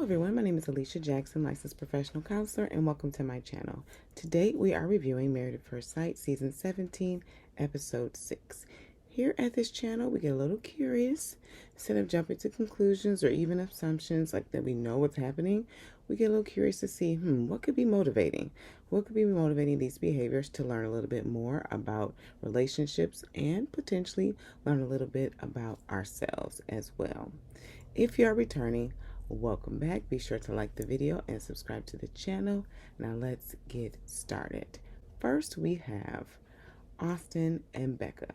Hello everyone, my name is Alicia Jackson, licensed professional counselor, and welcome to my channel. Today we are reviewing Married at First Sight, Season 17, Episode 6. Here at this channel, we get a little curious. Instead of jumping to conclusions or even assumptions like that we know what's happening, we get a little curious to see, what could be motivating? What could be motivating these behaviors to learn a little bit more about relationships and potentially learn a little bit about ourselves as well. If you are returning, welcome back. Be sure to like the video and subscribe to the channel. Now let's get started. First, we have Austin and Becca.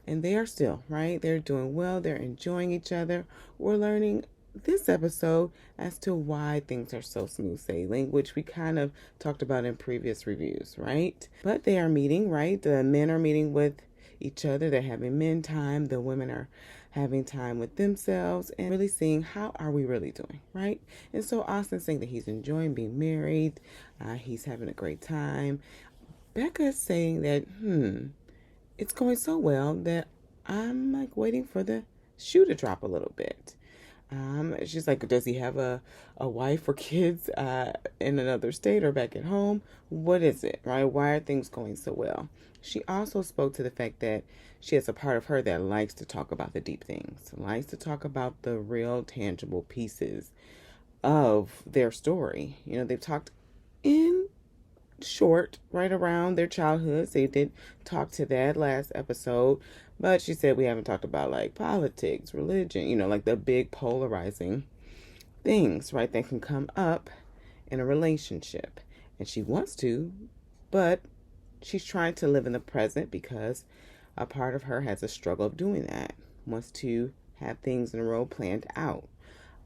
And they are still, right? They're doing well. They're enjoying each other. We're learning this episode as to why things are so smooth sailing, which we kind of talked about in previous reviews, right? But they are meeting, right? The men are meeting with each other. They're having men time. The women are having time with themselves and really seeing how are we really doing, right? And so Austin's saying that he's enjoying being married. He's having a great time. Becca's saying that, it's going so well that I'm like waiting for the shoe to drop a little bit. She's like, does he have a wife or kids in another state or back at home? What is it, right? Why are things going so well? She also spoke to the fact that she has a part of her that likes to talk about the deep things, likes to talk about the real tangible pieces of their story. You know, they've talked in short right around their childhoods. They did talk to that last episode, but she said we haven't talked about like politics, religion, you know, like the big polarizing things, right, that can come up in a relationship. And she wants to, but she's trying to live in the present because a part of her has a struggle of doing that, wants to have things in a row planned out.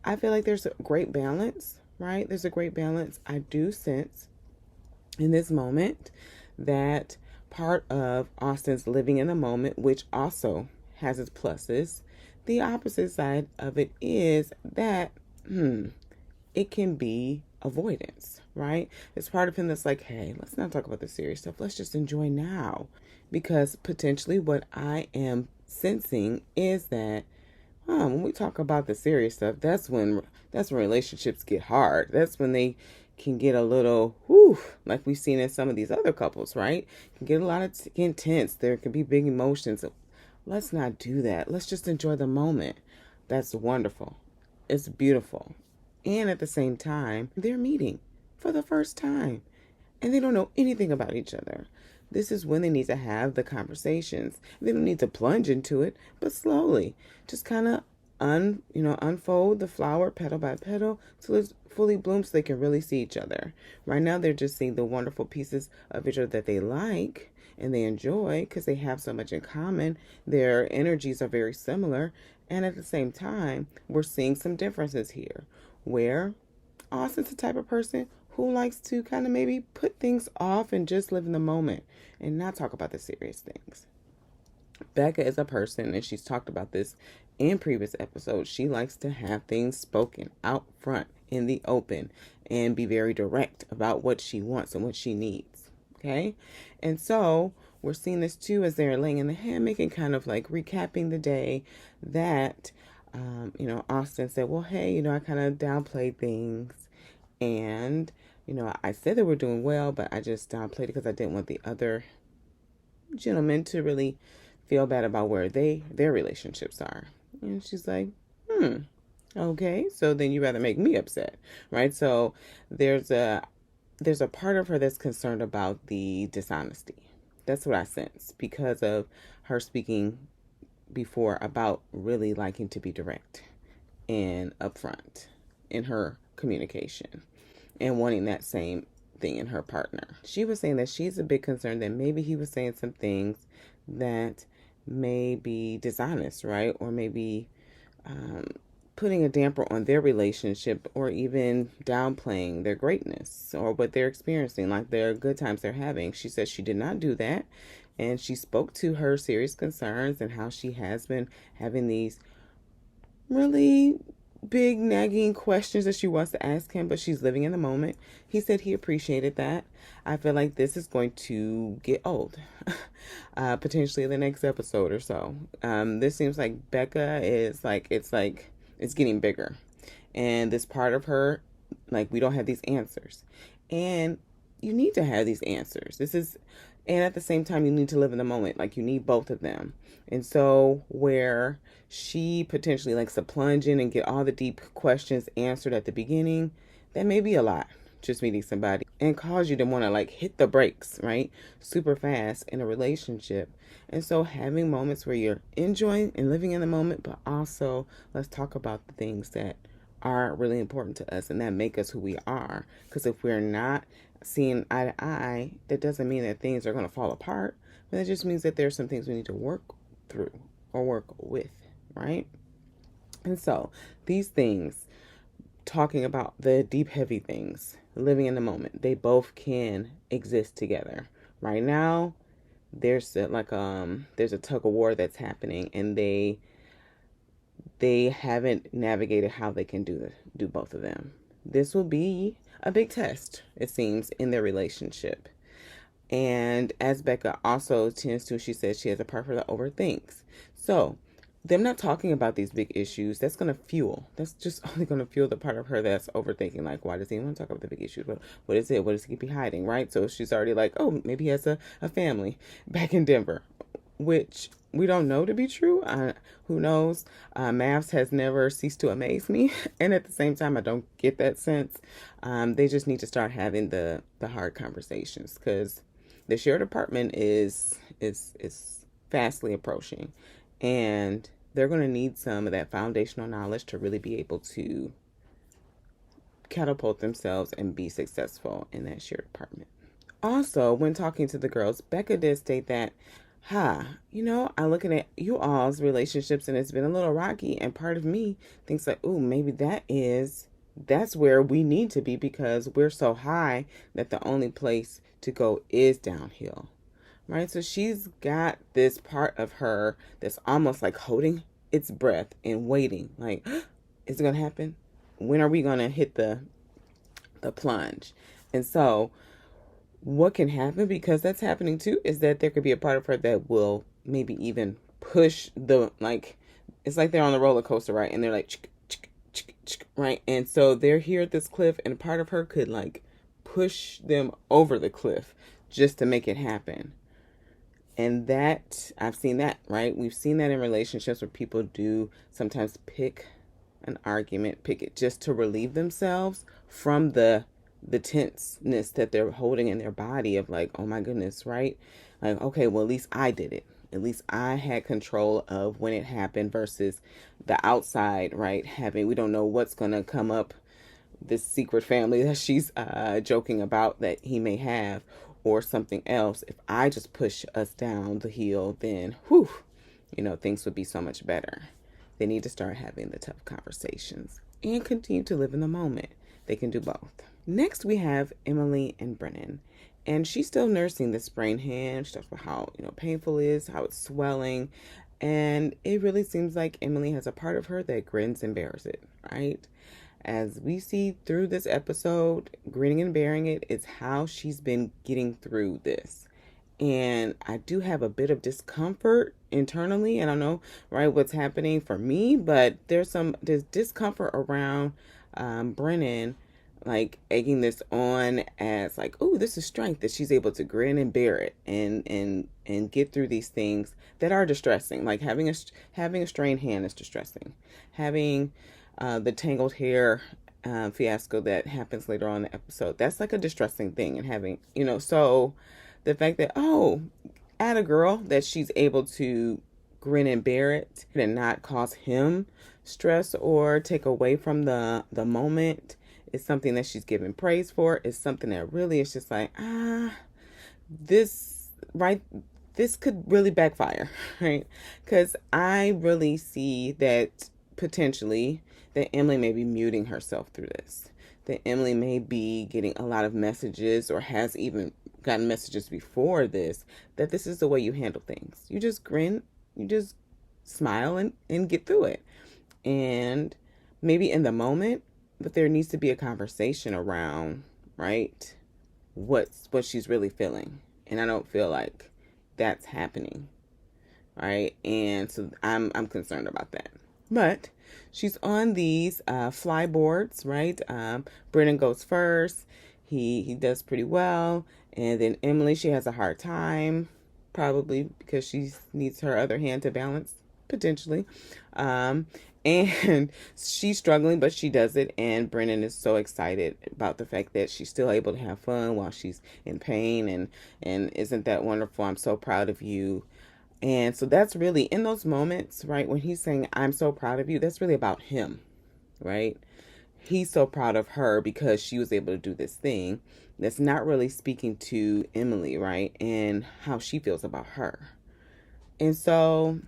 I feel like there's a great balance, right? There's a great balance. I do sense in this moment that part of Austin's living in the moment, which also has its pluses, the opposite side of it is that it can be avoidance, right? It's part of him that's like, hey, let's not talk about the serious stuff. Let's just enjoy now. Because potentially what I am sensing is that when we talk about the serious stuff, that's when relationships get hard. That's when they can get a little, like we've seen in some of these other couples, right? Can get a lot of intense. There can be big emotions. Let's not do that. Let's just enjoy the moment. That's wonderful. It's beautiful. And at the same time, they're meeting for the first time and they don't know anything about each other. This is when they need to have the conversations. They don't need to plunge into it, but slowly, just kind of unfold the flower petal by petal till it's fully bloomed so they can really see each other. Right now, they're just seeing the wonderful pieces of each other that they like and they enjoy because they have so much in common. Their energies are very similar. And at the same time, we're seeing some differences here where Austin's the type of person who likes to kind of maybe put things off and just live in the moment and not talk about the serious things. Becca is a person, and she's talked about this in previous episodes, she likes to have things spoken out front in the open and be very direct about what she wants and what she needs. Okay? And so we're seeing this too as they're laying in the hammock and kind of like recapping the day that, Austin said, well, hey, I kind of downplayed things. And, I said that we're doing well, but I just downplayed it because I didn't want the other gentlemen to really feel bad about where their relationships are. And she's like, okay, so then you rather make me upset, right? So there's a part of her that's concerned about the dishonesty. That's what I sense because of her speaking before about really liking to be direct and upfront in her communication and wanting that same thing in her partner. She was saying that she's a big concern that maybe he was saying some things that may be dishonest, right? Or maybe putting a damper on their relationship or even downplaying their greatness or what they're experiencing, like their good times they're having. She said she did not do that. And she spoke to her serious concerns and how she has been having these really big nagging questions that she wants to ask him, but she's living in the moment. He said he appreciated that. I feel like this is going to get old, potentially in the next episode or so. This seems like Becca is like, it's getting bigger. And this part of her, like, we don't have these answers. And you need to have these answers. And at the same time, you need to live in the moment. Like, you need both of them. And so, where she potentially likes to plunge in and get all the deep questions answered at the beginning, that may be a lot, just meeting somebody, and cause you to want to like hit the brakes, right? Super fast in a relationship. And so, having moments where you're enjoying and living in the moment, but also let's talk about the things that are really important to us and that make us who we are. Because if we're not seeing eye to eye, that doesn't mean that things are going to fall apart, but it just means that there's some things we need to work through or work with, right? And so these things, talking about the deep, heavy things, living in the moment, they both can exist together. Right now, there's there's a tug of war that's happening, and they haven't navigated how they can do both of them. This will be a big test, it seems, in their relationship. And as Becca also tends to, she says she has a partner that overthinks. So them not talking about these big issues, that's just only going to fuel the part of her that's overthinking. Like, why does he want to talk about the big issues? What is it? What does he be hiding, right? So she's already like, oh, maybe he has a family back in Denver, which we don't know to be true. Who knows? Mavs has never ceased to amaze me. And at the same time, I don't get that sense. They just need to start having the hard conversations, because the shared apartment is fastly approaching. And they're going to need some of that foundational knowledge to really be able to catapult themselves and be successful in that shared apartment. Also, when talking to the girls, Becca did state that, I'm looking at you all's relationships and it's been a little rocky. And part of me thinks like, ooh, maybe that's where we need to be, because we're so high that the only place to go is downhill. Right? So she's got this part of her that's almost like holding its breath and waiting. Like, is it going to happen? When are we going to hit the plunge? And so what can happen, because that's happening too, is that there could be a part of her that will maybe even push it's like they're on the roller coaster, right? And they're like, right? And so they're here at this cliff, and part of her could like push them over the cliff just to make it happen. And that, I've seen that, right? We've seen that in relationships where people do sometimes pick an argument, pick it just to relieve themselves from the tenseness that they're holding in their body of like, oh my goodness, right? Like, okay, well, at least I did it. At least I had control of when it happened, versus the outside, right? We don't know what's going to come up, this secret family that she's joking about that he may have, or something else. If I just push us down the hill, then things would be so much better. They need to start having the tough conversations and continue to live in the moment. They can do both. Next, we have Emily and Brennan. And she's still nursing the sprained hand. She talks about how, painful it is, how it's swelling. And it really seems like Emily has a part of her that grins and bears it, right? As we see through this episode, grinning and bearing it is how she's been getting through this. And I do have a bit of discomfort internally. I don't know, right, what's happening for me, but there's discomfort around Brennan, like egging this on as like, oh, this is strength, that she's able to grin and bear it and get through these things that are distressing. Like having a strained hand is distressing. Having the tangled hair fiasco that happens later on in the episode, that's like a distressing thing. And having, so the fact that, at a girl, that she's able to grin and bear it and not cause him stress or take away from the moment is something that she's given praise for. Is something that really is just like, this could really backfire, right? Because I really see that potentially that Emily may be muting herself through this. That Emily may be getting a lot of messages, or has even gotten messages before this, that this is the way you handle things. You just grin, you just smile and get through it. And maybe in the moment, but there needs to be a conversation around, right, what she's really feeling. And I don't feel like that's happening, right? And so I'm concerned about that. But she's on these fly boards, right? Brennan goes first. He does pretty well. And then Emily, she has a hard time, probably because she needs her other hand to balance, potentially. And she's struggling, but she does it. And Brennan is so excited about the fact that she's still able to have fun while she's in pain. And isn't that wonderful? I'm so proud of you. And so that's really in those moments, right? When he's saying, I'm so proud of you, that's really about him, right? He's so proud of her because she was able to do this thing. That's not really speaking to Emily, right? And how she feels about her. And so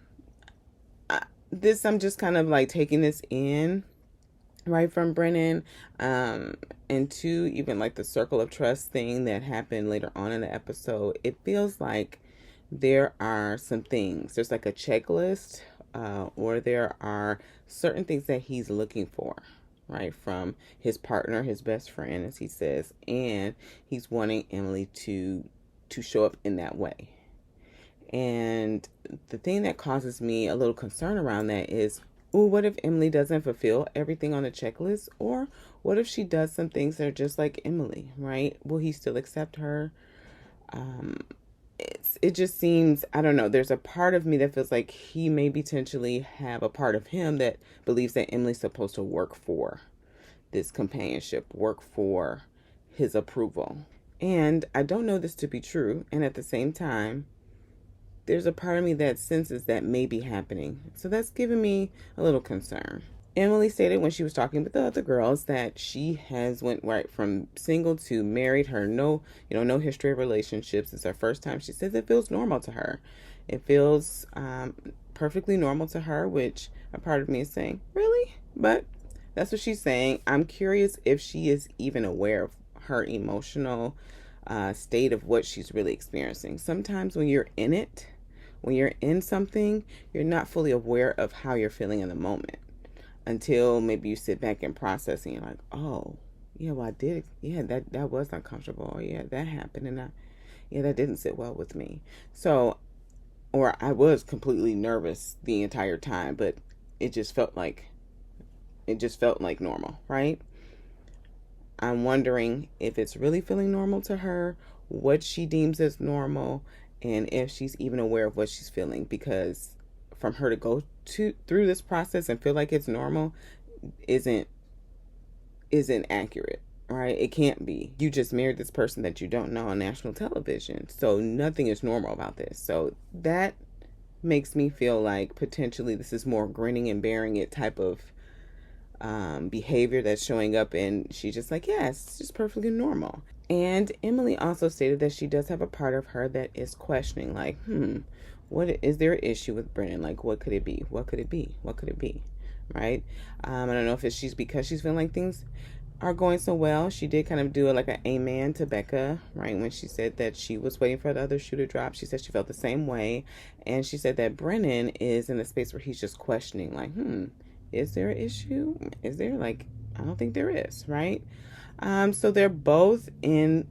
I'm just kind of like taking this in, right, from Brennan, and to even like the circle of trust thing that happened later on in the episode. It feels like there are some things. There's like a checklist, or there are certain things that he's looking for, right, from his partner, his best friend, as he says, and he's wanting Emily to show up in that way. And the thing that causes me a little concern around that is, ooh, what if Emily doesn't fulfill everything on the checklist? Or what if she does some things that are just like Emily, right? Will he still accept her? It just seems, I don't know, there's a part of me that feels like he may potentially have a part of him that believes that Emily's supposed to work for this companionship, work for his approval. And I don't know this to be true. And at the same time, there's a part of me that senses that may be happening. So that's giving me a little concern. Emily stated when she was talking with the other girls that she has went right from single to married. Her no history of relationships. It's her first time. She says it feels normal to her. It feels perfectly normal to her, which a part of me is saying, really? But that's what she's saying. I'm curious if she is even aware of her emotional state of what she's really experiencing. Sometimes when you're in it, when you're in something, you're not fully aware of how you're feeling in the moment until maybe you sit back and process and you're like, oh, yeah, well, I did. Yeah, that was uncomfortable. Or, yeah, that happened. And that didn't sit well with me. So, or I was completely nervous the entire time, but it just felt like normal, right? I'm wondering if it's really feeling normal to her, what she deems as normal, and if she's even aware of what she's feeling, because from her to go through this process and feel like it's normal isn't accurate, right? It can't be. You just married this person that you don't know on national television, so nothing is normal about this. So that makes me feel like potentially this is more grinning and bearing it type of behavior that's showing up, and she's just like, yes, it's just perfectly normal. And Emily also stated that she does have a part of her that is questioning, like, what is there an issue with Brennan? Like, what could it be? What could it be? What could it be? Right? I don't know if it's because she's feeling like things are going so well. She did kind of do like an amen to Becca, right? When she said that she was waiting for the other shoe to drop. She said she felt the same way. And she said that Brennan is in a space where he's just questioning, like, is there an issue? Is there, like, I don't think there is, right? So they're both in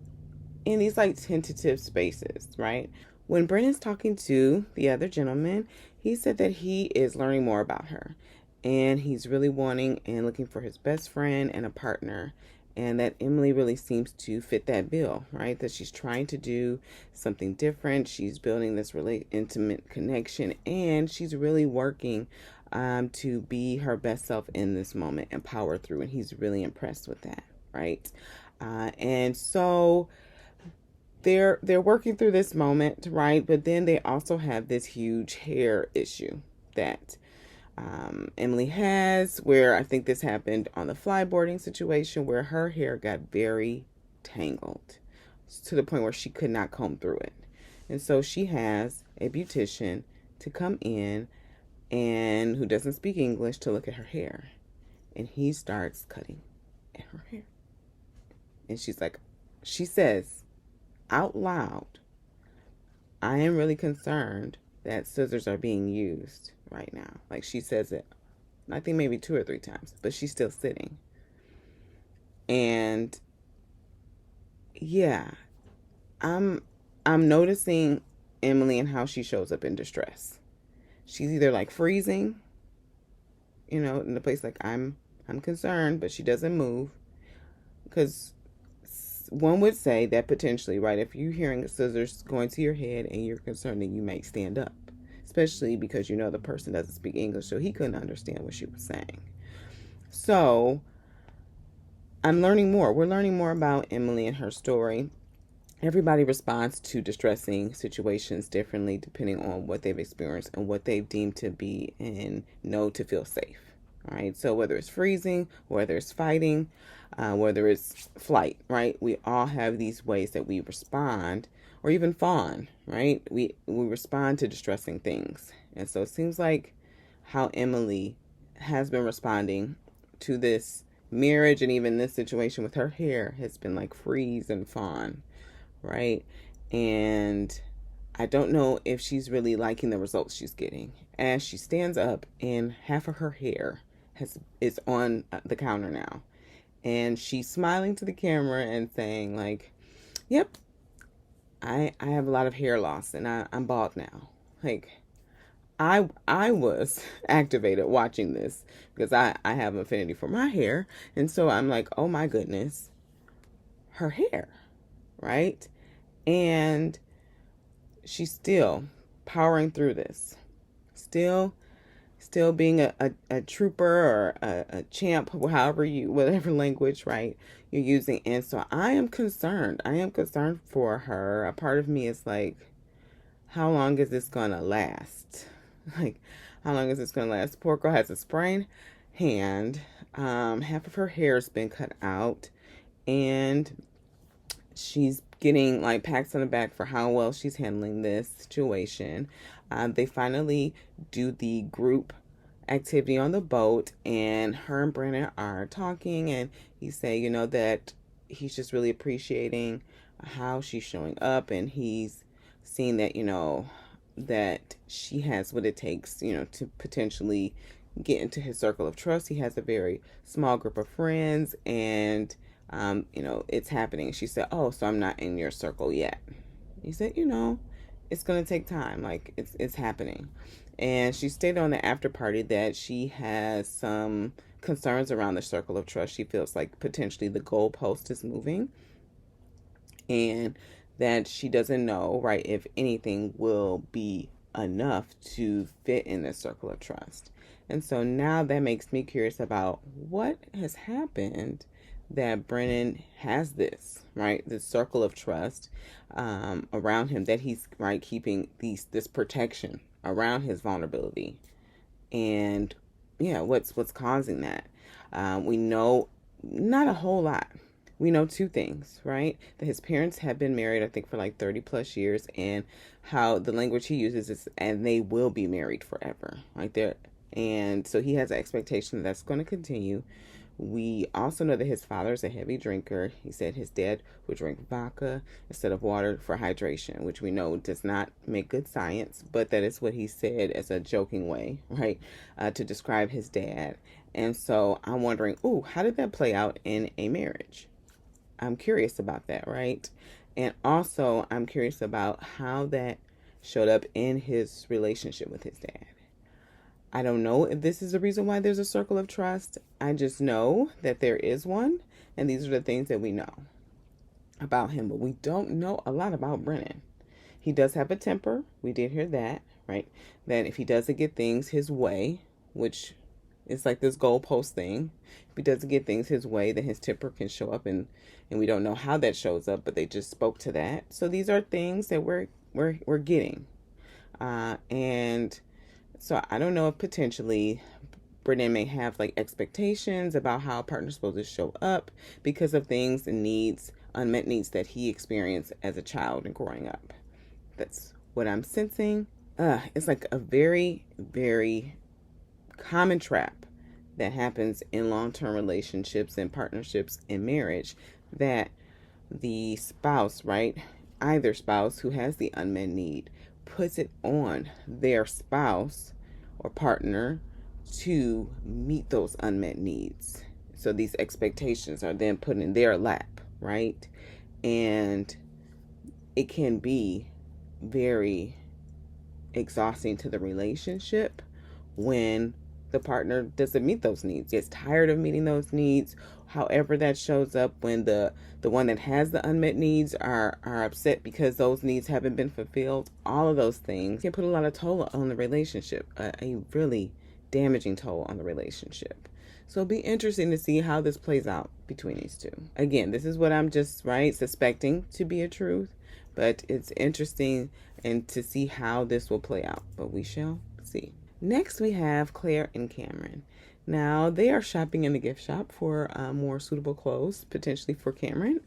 these like tentative spaces, right? When Brennan's talking to the other gentleman, he said that he is learning more about her, and he's really wanting and looking for his best friend and a partner, and that Emily really seems to fit that bill, right? That she's trying to do something different. She's building this really intimate connection, and she's really working to be her best self in this moment and power through, and he's really impressed with that, right? And so they're working through this moment, right? But then they also have this huge hair issue that Emily has, where I think this happened on the flyboarding situation, where her hair got very tangled to the point where she could not comb through it. And so she has a beautician to come in and who doesn't speak English to look at her hair. And he starts cutting at her hair. And she says out loud, I am really concerned that scissors are being used right now. Like, she says it, I think maybe 2 or 3 times, but she's still sitting. And yeah, I'm noticing Emily and how she shows up in distress. She's either like freezing in the place like I'm concerned, but she doesn't move. Because one would say that potentially, right, if you're hearing scissors going to your head and you're concerned, then you might stand up, especially because the person doesn't speak English, so he couldn't understand what she was saying. So I'm learning more. We're learning more about Emily and her story. Everybody responds to distressing situations differently depending on what they've experienced and what they've deemed to be and know to feel safe. All right. So whether it's freezing, whether it's fighting, whether it's flight, right? We all have these ways that we respond, or even fawn, right? We respond to distressing things. And so it seems like how Emily has been responding to this marriage and even this situation with her hair has been like freeze and fawn, right? And I don't know if she's really liking the results she's getting. As she stands up and half of her hair is on the counter now. And she's smiling to the camera and saying like, yep, I have a lot of hair loss and I'm bald now. Like, I was activated watching this because I have an affinity for my hair. And so I'm like, oh my goodness, her hair, right? And she's still powering through this, still being a trooper or a champ, whatever language, right, you're using. And so I am concerned for her. A part of me is like, how long is this gonna last? Like, how long is this gonna last? Poor girl has a sprained hand. Half of her hair has been cut out, and she's getting like pats on the back for how well she's handling this situation. They finally do the group activity on the boat, and her and Brennan are talking, and he say, that he's just really appreciating how she's showing up, and he's seeing that, that she has what it takes, to potentially get into his circle of trust. He has a very small group of friends, and it's happening. She said, oh, so I'm not in your circle yet. He said, it's going to take time. Like, it's happening. And she stated on the after party that she has some concerns around the circle of trust. She feels like potentially the goalpost is moving, and that she doesn't know, right, if anything will be enough to fit in this circle of trust. And so now that makes me curious about what has happened that Brennan has this, right, this circle of trust around him, that he's, right, keeping this protection around his vulnerability. And yeah, what's causing that? We know not a whole lot. We know two things, right? That his parents have been married, I think, for like 30 plus years, and how the language he uses is, and they will be married forever. Like, they're, and so he has an expectation that that's going to continue. We also know that his father is a heavy drinker. He said his dad would drink vodka instead of water for hydration, which we know does not make good science, but that is what he said as a joking way, right, to describe his dad. And so I'm wondering, how did that play out in a marriage? I'm curious about that, right? And also, I'm curious about how that showed up in his relationship with his dad. I don't know if this is the reason why there's a circle of trust. I just know that there is one, and these are the things that we know about him, but we don't know a lot about Brennan. He does have a temper. We did hear that, right? That if he doesn't get things his way, which is like this goalpost thing, if he doesn't get things his way, then his temper can show up, and we don't know how that shows up, but they just spoke to that. So these are things that we're getting, and so I don't know if potentially Brennan may have like expectations about how a partner's supposed to show up because of things and needs, unmet needs that he experienced as a child and growing up. That's what I'm sensing. It's like a very, very common trap that happens in long-term relationships and partnerships in marriage, that the spouse, right, either spouse who has the unmet need, puts it on their spouse or partner to meet those unmet needs. So these expectations are then put in their lap, right? And it can be very exhausting to the relationship when the partner doesn't meet those needs, gets tired of meeting those needs, however that shows up when the one that has the unmet needs are upset because those needs haven't been fulfilled. All of those things can put a lot of toll on the relationship, a really damaging toll on the relationship. So it'll be interesting to see how this plays out between these two. Again, this is what I'm just suspecting to be a truth, but it's interesting and to see how this will play out. But we shall see. Next, we have Claire and Cameron. Now, they are shopping in the gift shop for more suitable clothes, potentially for Cameron.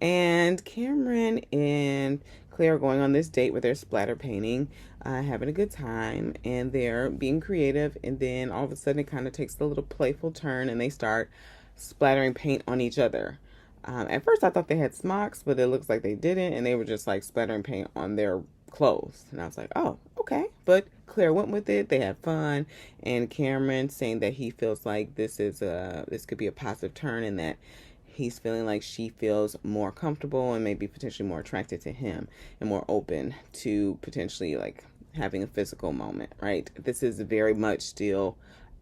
And Cameron and Claire are going on this date where they're splatter painting, having a good time, and they're being creative. And then all of a sudden, it kind of takes a little playful turn, and they start splattering paint on each other. At first, I thought they had smocks, but it looks like they didn't, and they were just like splattering paint on their clothes. And I was like, oh, okay. But Claire went with it. They had fun, and Cameron saying that he feels like this could be a positive turn, and that he's feeling like she feels more comfortable and maybe potentially more attracted to him and more open to potentially like having a physical moment, right? This is very much still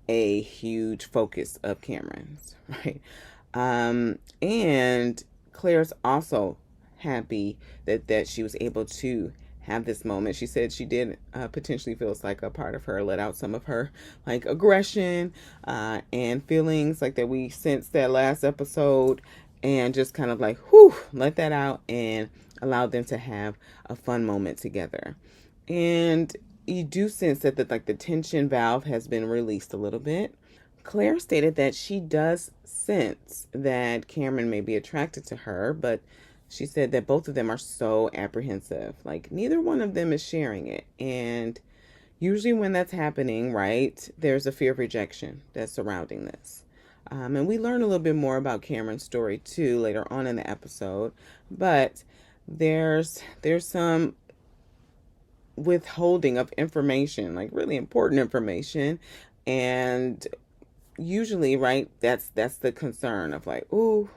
a huge focus of Cameron's, right? And Claire's also happy that she was able to have this moment. She said she did potentially feels like a part of her let out some of her like aggression and feelings like that we sensed that last episode, and just kind of like let that out and allow them to have a fun moment together. And you do sense that the tension valve has been released a little bit. Claire stated that she does sense that Cameron may be attracted to her, but she said that both of them are so apprehensive. Like, neither one of them is sharing it. And usually when that's happening, right, there's a fear of rejection that's surrounding this. And we learn a little bit more about Cameron's story, too, later on in the episode. But there's some withholding of information, like really important information. And usually, right, that's the concern of like, ooh,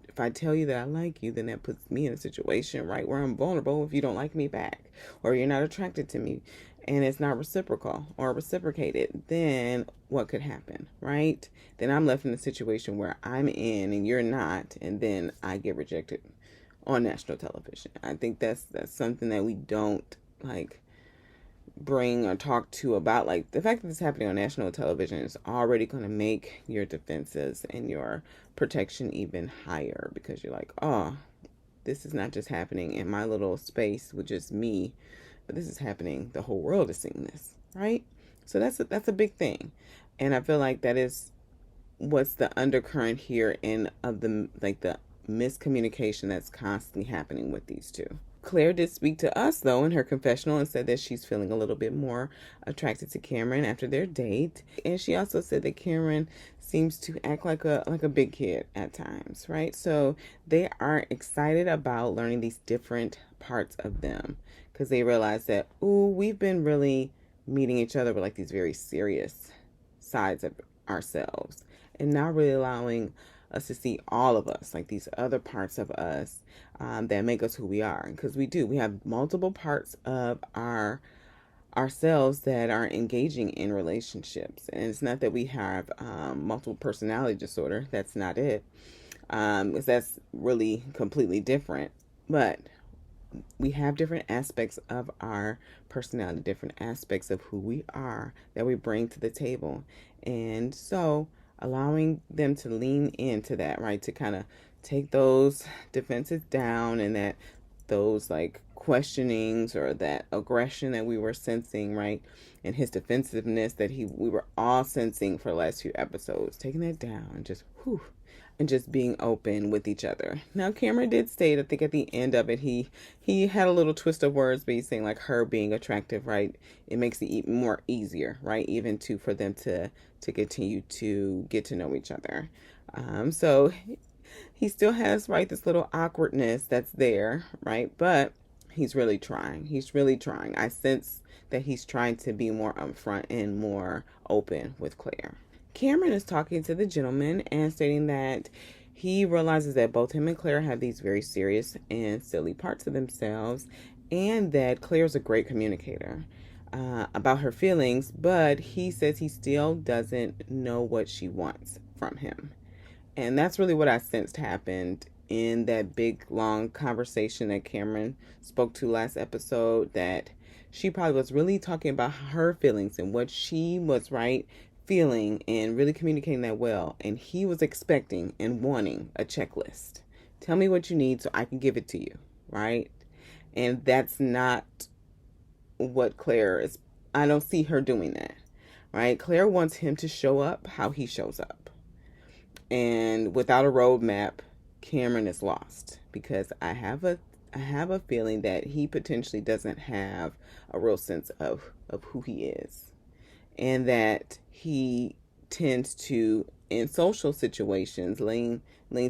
if I tell you that I like you, then that puts me in a situation, right, where I'm vulnerable if you don't like me back or you're not attracted to me and it's not reciprocal or reciprocated. Then what could happen, right? Then I'm left in a situation where I'm in and you're not, and then I get rejected on national television. I think that's something that we don't like bring or talk to about. Like, the fact that this is happening on national television is already going to make your defenses and your protection even higher, because you're like, oh, this is not just happening in my little space with just me, but this is happening, the whole world is seeing this, right? So that's a big thing. And I feel like that is what's the undercurrent here in of the miscommunication that's constantly happening with these two. Claire did speak to us, though, in her confessional and said that she's feeling a little bit more attracted to Cameron after their date. And she also said that Cameron seems to act like a big kid at times, right? So they are excited about learning these different parts of them, because they realize that, ooh, we've been really meeting each other with like these very serious sides of ourselves and not really allowing us to see all of us, like these other parts of us that make us who we are. Because we have multiple parts of ourselves that are engaging in relationships. And it's not that we have multiple personality disorder. That's not it. Because that's really completely different. But we have different aspects of our personality, different aspects of who we are that we bring to the table. And so allowing them to lean into that, right, to kind of take those defenses down, and that those like questionings or that aggression that we were sensing, right, and his defensiveness that we were all sensing for the last few episodes, taking that down and just being open with each other. Now, Cameron did state, I think at the end of it, he had a little twist of words, but he's saying like her being attractive, right, it makes it even more easier, right, even for them to continue to get to know each other. So he still has, right, this little awkwardness that's there, right, but he's really trying. I sense that he's trying to be more upfront and more open with Claire. Cameron is talking to the gentleman and stating that he realizes that both him and Claire have these very serious and silly parts of themselves, and that Claire's a great communicator. about her feelings, but he says he still doesn't know what she wants from him. And that's really what I sensed happened in that big, long conversation that Cameron spoke to last episode, that she probably was really talking about her feelings and what she was feeling and really communicating that well. And he was expecting and wanting a checklist. Tell me what you need so I can give it to you, right? And that's not what Claire is. I don't see her doing that, right? Claire wants him to show up how he shows up. And without a roadmap, Cameron is lost, because I have a feeling that he potentially doesn't have a real sense of who he is, and that he tends to, in social situations, lean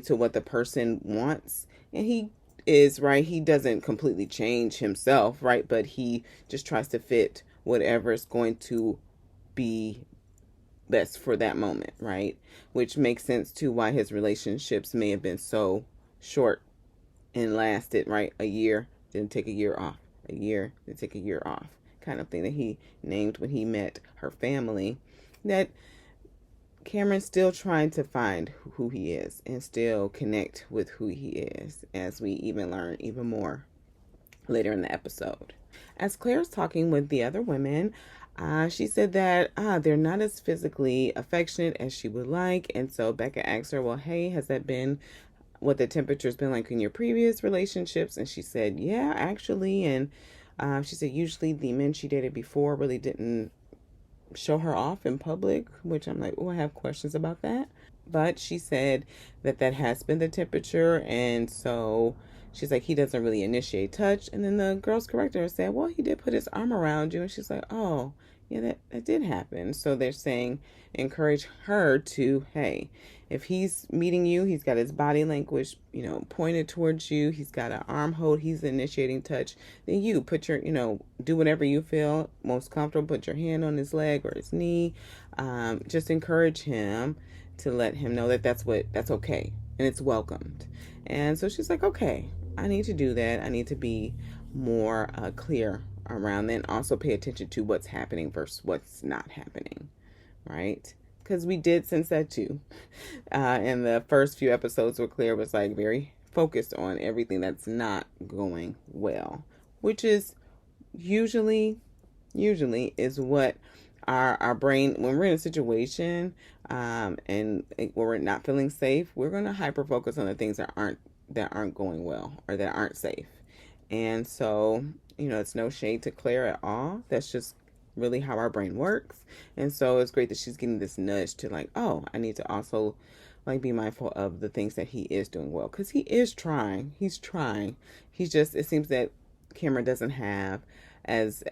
to what the person wants. And he is right. He doesn't completely change himself, right? But he just tries to fit whatever is going to be best for that moment, right? Which makes sense to why his relationships may have been so short and lasted, right? A year, didn't take a year off. A year, didn't take a year off. Kind of thing that he named when he met her family. That Cameron's still trying to find who he is and still connect with who he is, as we even learn even more later in the episode. As Claire's talking with the other women, she said that they're not as physically affectionate as she would like. And so Becca asked her, well, hey, has that been what the temperature's been like in your previous relationships? And she said, yeah, actually. And she said usually the men she dated before really didn't show her off in public, which I'm like, oh, I have questions about that. But she said that has been the temperature. And so she's like, he doesn't really initiate touch. And then the girls corrected her and said, well, he did put his arm around you. And she's like, oh, yeah, that did happen. So they're saying, encourage her to, hey, if he's meeting you, he's got his body language, pointed towards you, he's got an arm hold, he's initiating touch, then you put your, do whatever you feel most comfortable, put your hand on his leg or his knee. Just encourage him to let him know that that's okay and it's welcomed. And so she's like, okay, I need to do that. I need to be more clear around that, and also pay attention to what's happening versus what's not happening, right? Because we did sense that too. In the first few episodes where Claire was like very focused on everything that's not going well, which is usually is what our brain, when we're in a situation and when we're not feeling safe, we're going to hyper focus on the things that aren't going well or that aren't safe. And so, it's no shade to Claire at all. That's just really how our brain works. And so it's great that she's getting this nudge to like, oh, I need to also be mindful of the things that he is doing well, because he is trying. He's trying. It seems that Cameron doesn't have as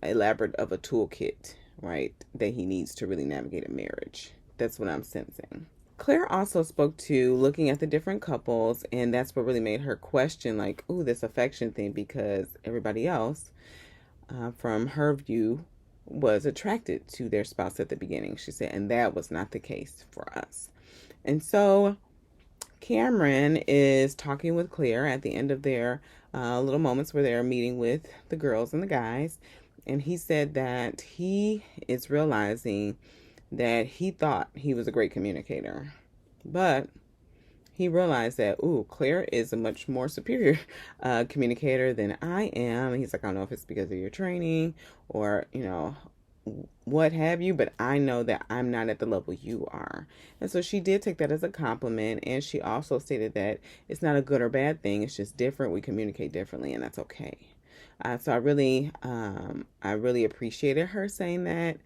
elaborate of a toolkit, right, that he needs to really navigate a marriage. That's what I'm sensing. Claire also spoke to looking at the different couples, and that's what really made her question, like, ooh, this affection thing, because everybody else, from her view, was attracted to their spouse at the beginning, she said, and that was not the case for us. And so Cameron is talking with Claire at the end of their little moments where they're meeting with the girls and the guys, and he said that he is realizing that he thought he was a great communicator, but he realized that, Claire is a much more superior communicator than I am. And he's like, I don't know if it's because of your training or, what have you, but I know that I'm not at the level you are. And so she did take that as a compliment. And she also stated that it's not a good or bad thing. It's just different. We communicate differently, and that's okay. So I really appreciated her saying that,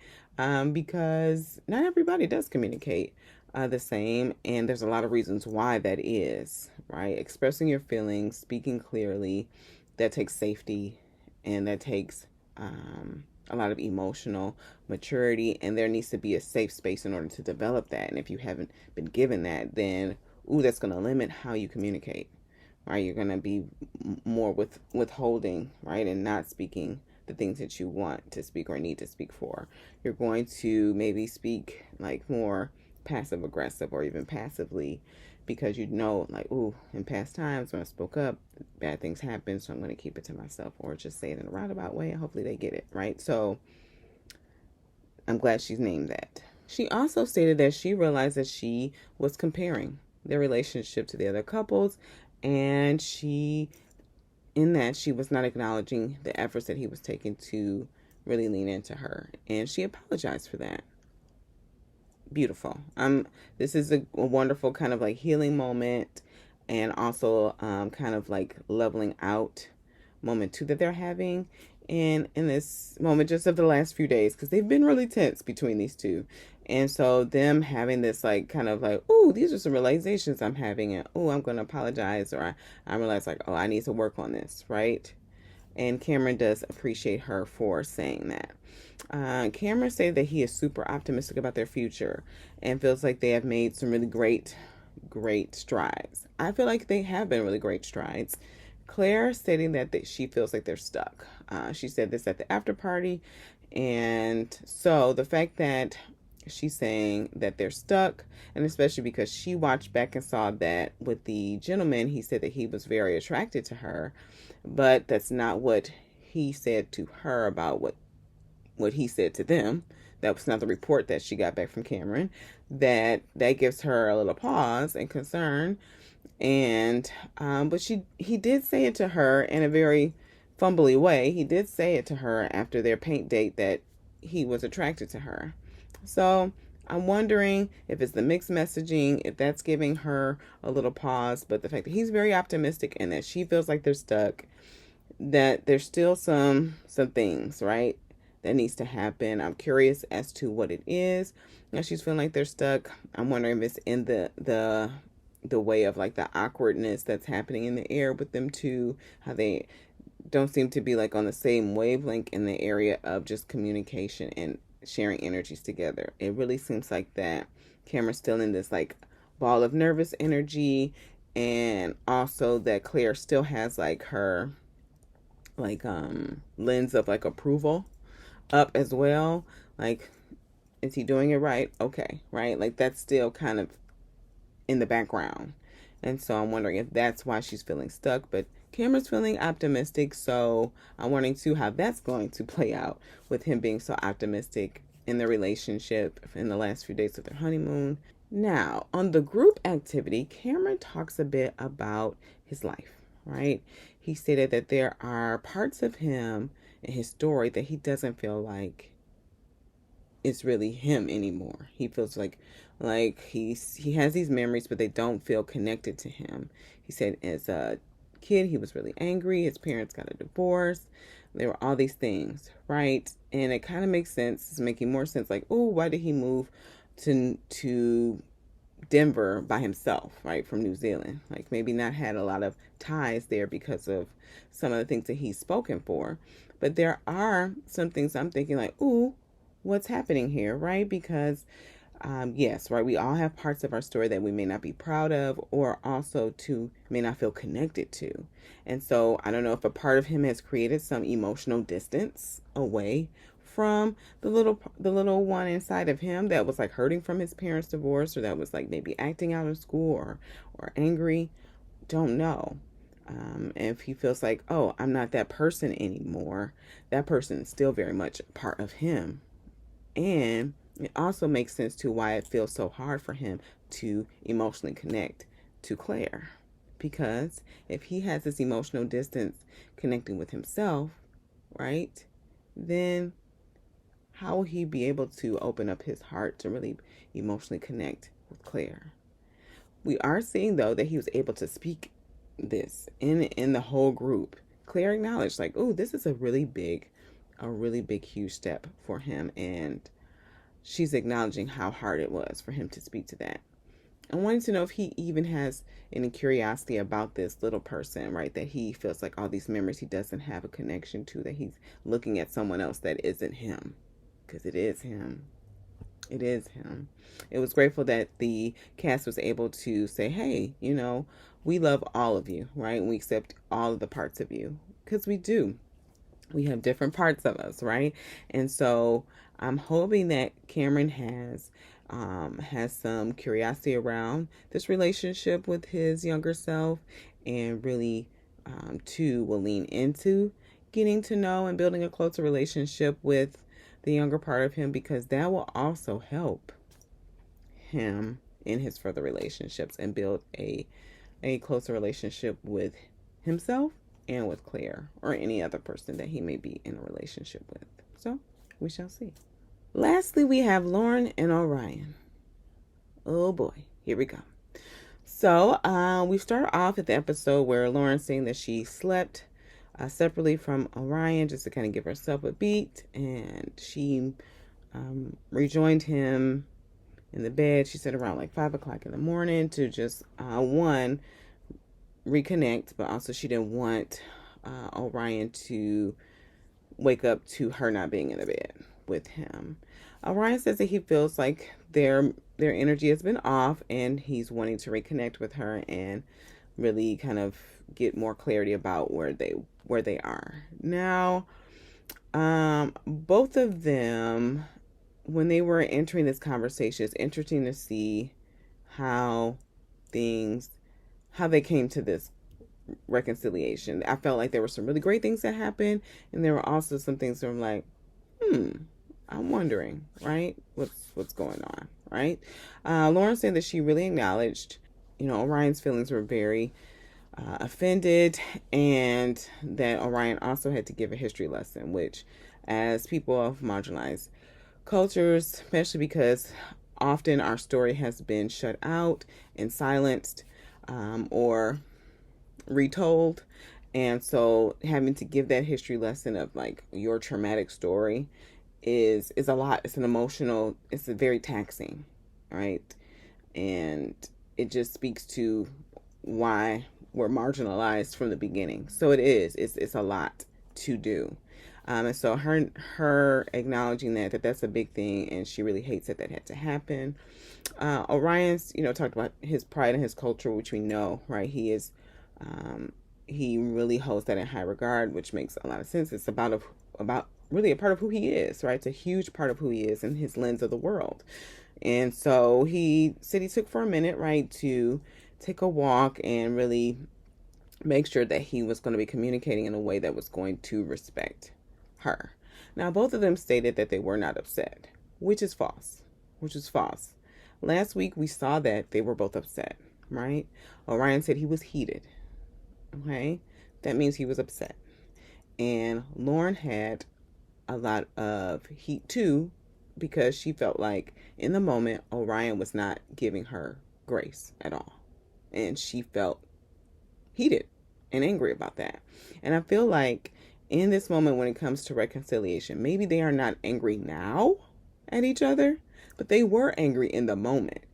because not everybody does communicate the same, and there's a lot of reasons why that is, right? Expressing your feelings, speaking clearly, that takes safety, and that takes a lot of emotional maturity, and there needs to be a safe space in order to develop that. And if you haven't been given that, then that's going to limit how you communicate, right? You're going to be more withholding, right, and not speaking the things that you want to speak or need to speak for. You're going to maybe speak like more passive aggressive or even passively because you know, like, ooh, in past times when I spoke up, bad things happen, so I'm going to keep it to myself, or just say it in a roundabout way, and hopefully they get it, right? So I'm glad she's named that. She also stated that she realized that she was comparing their relationship to the other couples, and in that, she was not acknowledging the efforts that he was taking to really lean into her, and she apologized for that. Beautiful. This is a wonderful kind of like healing moment, and also kind of like leveling out moment too that they're having, and in this moment just of the last few days, because they've been really tense between these two. And so them having this like kind of like, oh, these are some realizations I'm having, and oh, I'm going to apologize, or I realize like, oh, I need to work on this, right? And Cameron does appreciate her for saying that. Cameron said that he is super optimistic about their future and feels like they have made some really great strides. I feel like they have been really great strides. Claire stating that she feels like they're stuck. She said this at the after party. And so the fact that she's saying that they're stuck, and especially because she watched back and saw that with the gentleman, he said that he was very attracted to her, but that's not what he said to her about what he said to them. That was not the report that she got back from Cameron. That gives her a little pause and concern. And but he did say it to her in a very fumbly way. He did say it to her after their paint date that he was attracted to her. So I'm wondering if it's the mixed messaging, if that's giving her a little pause. But the fact that he's very optimistic and that she feels like they're stuck, that there's still some things, right, that needs to happen. I'm curious as to what it is. Now she's feeling like they're stuck. I'm wondering if it's in the way of like the awkwardness that's happening in the air with them two, how they don't seem to be like on the same wavelength in the area of just communication and sharing energies together. It really seems like that Cameron's still in this like ball of nervous energy, and also that Claire still has like her like lens of like approval up as well. Like, is he doing it right? Okay, right? Like that's still kind of in the background. And so I'm wondering if that's why she's feeling stuck. But Cameron's feeling optimistic, so I'm wondering too how that's going to play out with him being so optimistic in the relationship in the last few days of their honeymoon. Now, on the group activity, Cameron talks a bit about his life, right? He stated that there are parts of him in his story that he doesn't feel like it's really him anymore. He feels like he has these memories, but they don't feel connected to him. He said as a kid he was really angry. His parents got a divorce. There were all these things, right? And it kind of makes sense. It's making more sense. Like, oh, why did he move to Denver by himself, right, from New Zealand? Like maybe not had a lot of ties there because of some of the things that he's spoken for. But there are some things I'm thinking like, ooh, what's happening here, right? Because yes, right, we all have parts of our story that we may not be proud of, or also to may not feel connected to. And so I don't know if a part of him has created some emotional distance away from the little one inside of him that was like hurting from his parents' divorce, or that was like maybe acting out in school or angry. Don't know. If he feels like, oh, I'm not that person anymore, that person is still very much a part of him. And it also makes sense to why it feels so hard for him to emotionally connect to Claire. Because if he has this emotional distance connecting with himself, right, then how will he be able to open up his heart to really emotionally connect with Claire? We are seeing, though, that he was able to speak this in the whole group. Claire acknowledged, like, oh, this is a really big, huge step for him. And she's acknowledging how hard it was for him to speak to that. I wanted to know if he even has any curiosity about this little person, right? That he feels like all these memories he doesn't have a connection to, that he's looking at someone else that isn't him. Because it is him. It is him. It was grateful that the cast was able to say, hey, we love all of you, right? And we accept all of the parts of you. Because we do. We have different parts of us, right? And so I'm hoping that Cameron has has some curiosity around this relationship with his younger self, and really, too, will lean into getting to know and building a closer relationship with the younger part of him, because that will also help him in his further relationships and build a closer relationship with himself and with Claire or any other person that he may be in a relationship with. So we shall see. Lastly, we have Lauren and Orion. Oh boy, here we go. So we start off at the episode where Lauren's saying that she slept separately from Orion just to kind of give herself a beat, and she rejoined him in the bed. She said around like 5 o'clock in the morning to just one, reconnect, but also she didn't want Orion to wake up to her not being in the bed with him. Orion says that he feels like their energy has been off, and he's wanting to reconnect with her and really kind of get more clarity about where they are now. Both of them, when they were entering this conversation, it's interesting to see how they came to this reconciliation. I felt like there were some really great things that happened, and there were also some things that I'm like, I'm wondering, right? What's going on, right? Lauren said that she really acknowledged, Orion's feelings were very offended, and that Orion also had to give a history lesson, which, as people of marginalized cultures, especially because often our story has been shut out and silenced, or retold, and so having to give that history lesson of like your traumatic story is a lot. It's it's a very taxing, right? And it just speaks to why we're marginalized from the beginning. So it's a lot to do. And so her acknowledging that's a big thing, and she really hates that had to happen. Orion's, talked about his pride in his culture, which we know, right? He really holds that in high regard, which makes a lot of sense. It's about really a part of who he is, right? It's a huge part of who he is and his lens of the world. And so he said he took for a minute, right, to take a walk and really make sure that he was going to be communicating in a way that was going to respect her. Now, both of them stated that they were not upset, which is false. Last week, we saw that they were both upset, right? Orion said he was heated, okay? That means he was upset. And Lauren had a lot of heat too, because she felt like in the moment Orion was not giving her grace at all, and she felt heated and angry about that. And I feel like in this moment, when it comes to reconciliation, maybe they are not angry now at each other, but they were angry in the moment,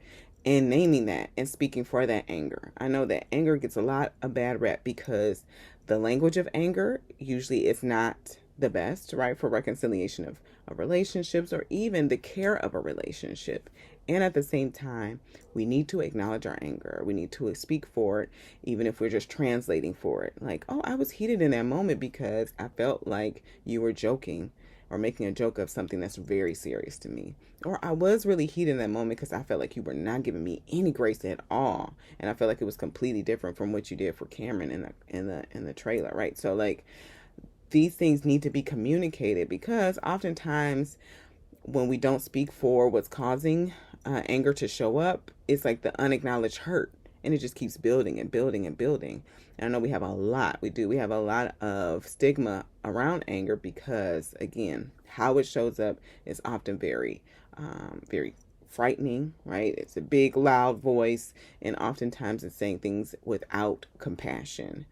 and naming that and speaking for that anger. I know that anger gets a lot of bad rep because the language of anger usually is not the best, right, for reconciliation of relationships or even the care of a relationship. And at the same time, we need to acknowledge our anger. We need to speak for it, even if we're just translating for it. Like, oh, I was heated in that moment because I felt like you were joking or making a joke of something that's very serious to me. Or I was really heated in that moment because I felt like you were not giving me any grace at all. And I felt like it was completely different from what you did for Cameron in the trailer, right? So like, these things need to be communicated, because oftentimes when we don't speak for what's causing anger to show up, it's like the unacknowledged hurt, and it just keeps building and building and building. And I know we have a lot of stigma around anger, because again, how it shows up is often very frightening, right? It's a big, loud voice, and oftentimes it's saying things without compassion.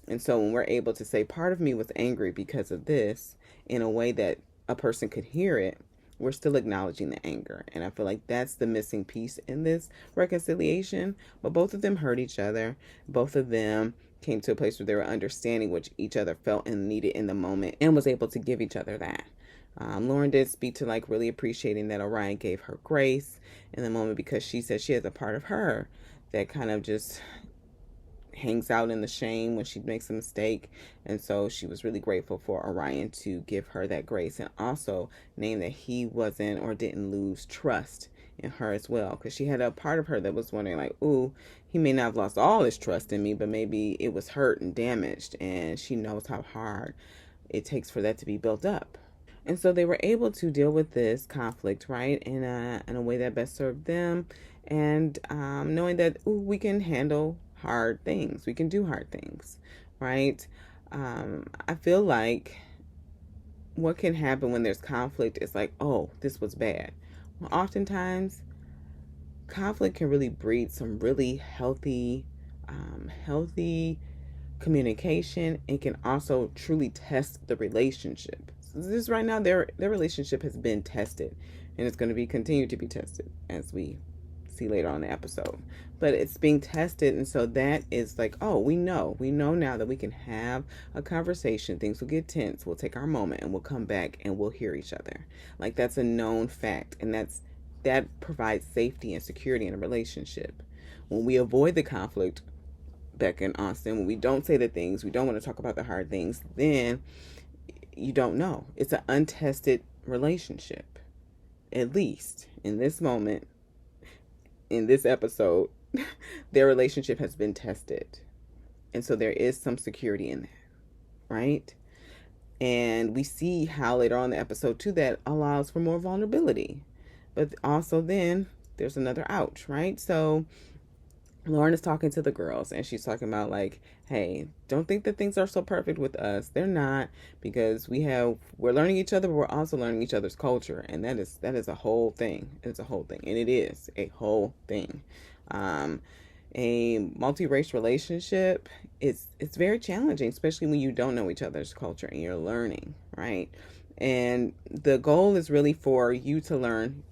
And so when we're able to say, part of me was angry because of this, in a way that a person could hear it, we're still acknowledging the anger. And I feel like that's the missing piece in this reconciliation. But both of them heard each other. Both of them came to a place where they were understanding what each other felt and needed in the moment, and was able to give each other that. Lauren did speak to like really appreciating that Orion gave her grace in the moment, because she said she has a part of her that kind of just hangs out in the shame when she makes a mistake. And so she was really grateful for Orion to give her that grace, and also name that he wasn't or didn't lose trust in her as well, because she had a part of her that was wondering, like, ooh, he may not have lost all his trust in me, but maybe it was hurt and damaged, and she knows how hard it takes for that to be built up. And so they were able to deal with this conflict, right, in a way that best served them, and knowing that, ooh, we can handle hard things, we can do hard things, right? I feel like what can happen when there's conflict is like, oh, this was bad. Well, oftentimes, conflict can really breed some really healthy communication. It can also truly test the relationship. So this right now, their relationship has been tested, and it's going to be continued to be tested as we see later on in the episode. But it's being tested, and so that is like, oh, we know now that we can have a conversation. Things will get tense. We'll take our moment, and we'll come back, and we'll hear each other. Like, that's a known fact, and that provides safety and security in a relationship. When we avoid the conflict, Becca and Austin, when we don't say the things, we don't want to talk about the hard things, then you don't know. It's an untested relationship. At least in this moment, in this episode, their relationship has been tested. And so there is some security in that, right? And we see how later on in the episode too, that allows for more vulnerability. But also then there's another ouch, right? So Lauren is talking to the girls, and she's talking about, like, hey, don't think that things are so perfect with us. They're not, because we're learning each other, but we're also learning each other's culture. And that is a whole thing. It's a whole thing. And it is a whole thing. A multi-race relationship, it's very challenging, especially when you don't know each other's culture and you're learning, right? And the goal is really for you to learn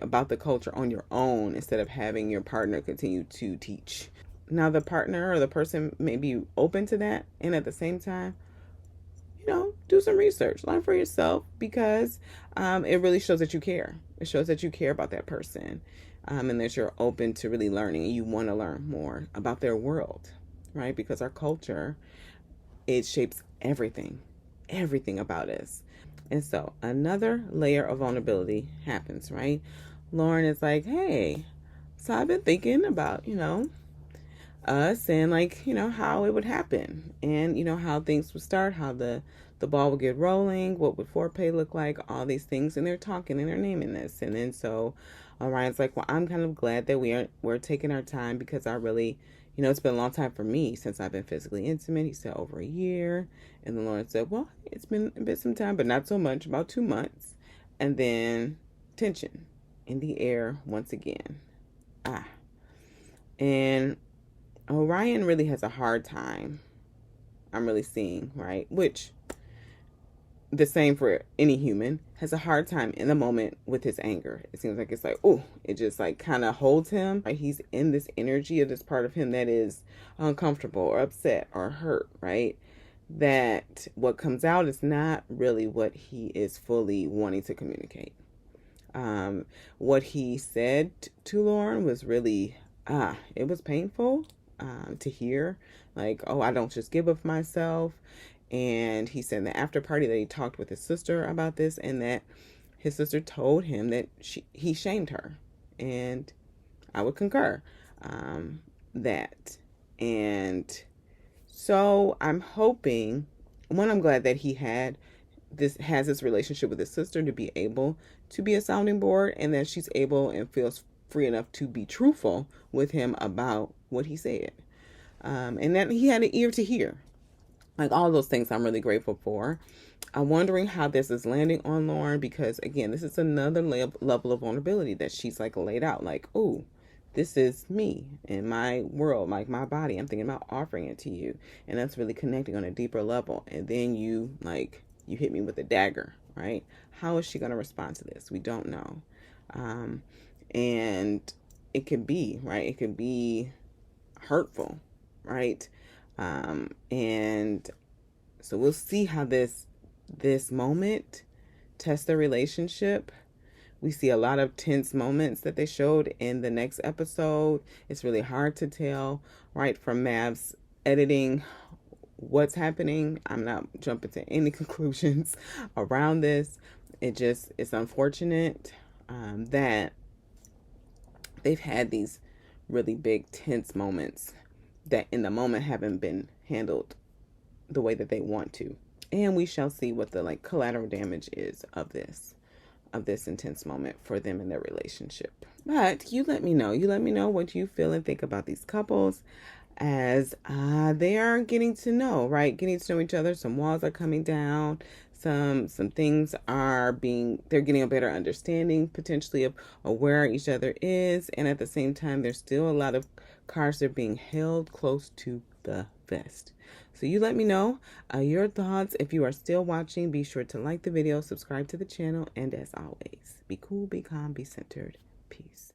about the culture on your own instead of having your partner continue to teach. Now, the partner or the person may be open to that, and at the same time, do some research, learn for yourself, because it really shows that you care. It shows that you care about that person, and that you're open to really learning, and you want to learn more about their world, right? Because our culture, it shapes everything about us. And so another layer of vulnerability happens, right? Lauren is like, hey, so I've been thinking about, us and, like, how it would happen, and, how things would start, how the ball would get rolling, what would foreplay look like, all these things. And they're talking and they're naming this. And then so Ryan's like, well, I'm kind of glad that we're taking our time, because I really, it's been a long time for me since I've been physically intimate. He said over a year. And then Lauren said, well, it's been a bit some time, but not so much, about 2 months. And then tension in the air once again. And Ryan really has a hard time, I'm really seeing, right? Which, the same for any human, has a hard time in the moment with his anger. It seems like it's like, oh, it just like kind of holds him. Right? He's in this energy of this part of him that is uncomfortable or upset or hurt, right? That what comes out is not really what he is fully wanting to communicate. What he said to Lauren was really, it was painful to hear. Like, oh, I don't just give of myself. And he said in the after party that he talked with his sister about this, and that his sister told him that he shamed her. And I would concur that. And so I'm hoping, I'm glad that he has this relationship with his sister to be able to be a sounding board, and that she's able and feels free enough to be truthful with him about what he said. And that he had an ear to hear. Like, all those things I'm really grateful for. I'm wondering how this is landing on Lauren, because, again, this is another level of vulnerability that she's, like, laid out. Like, oh, this is me and my world, like my body. I'm thinking about offering it to you. And that's really connecting on a deeper level. And then you hit me with a dagger, right? How is she going to respond to this? We don't know. And it can be, right? It can be hurtful, right? And so we'll see how this moment tests the relationship. We see a lot of tense moments that they showed in the next episode. It's really hard to tell, right, from Mav's editing what's happening. I'm not jumping to any conclusions around this. It's unfortunate that they've had these really big tense moments that in the moment haven't been handled the way that they want to. And we shall see what the like collateral damage is of this intense moment for them in their relationship. But you let me know. You let me know what you feel and think about these couples as they are getting to know, right? Getting to know each other. Some walls are coming down. Some things they're getting a better understanding potentially of where each other is. And at the same time, there's still a lot of cards that are being held close to the vest. So you let me know your thoughts. If you are still watching, be sure to like the video, subscribe to the channel, and as always, be cool, be calm, be centered. Peace.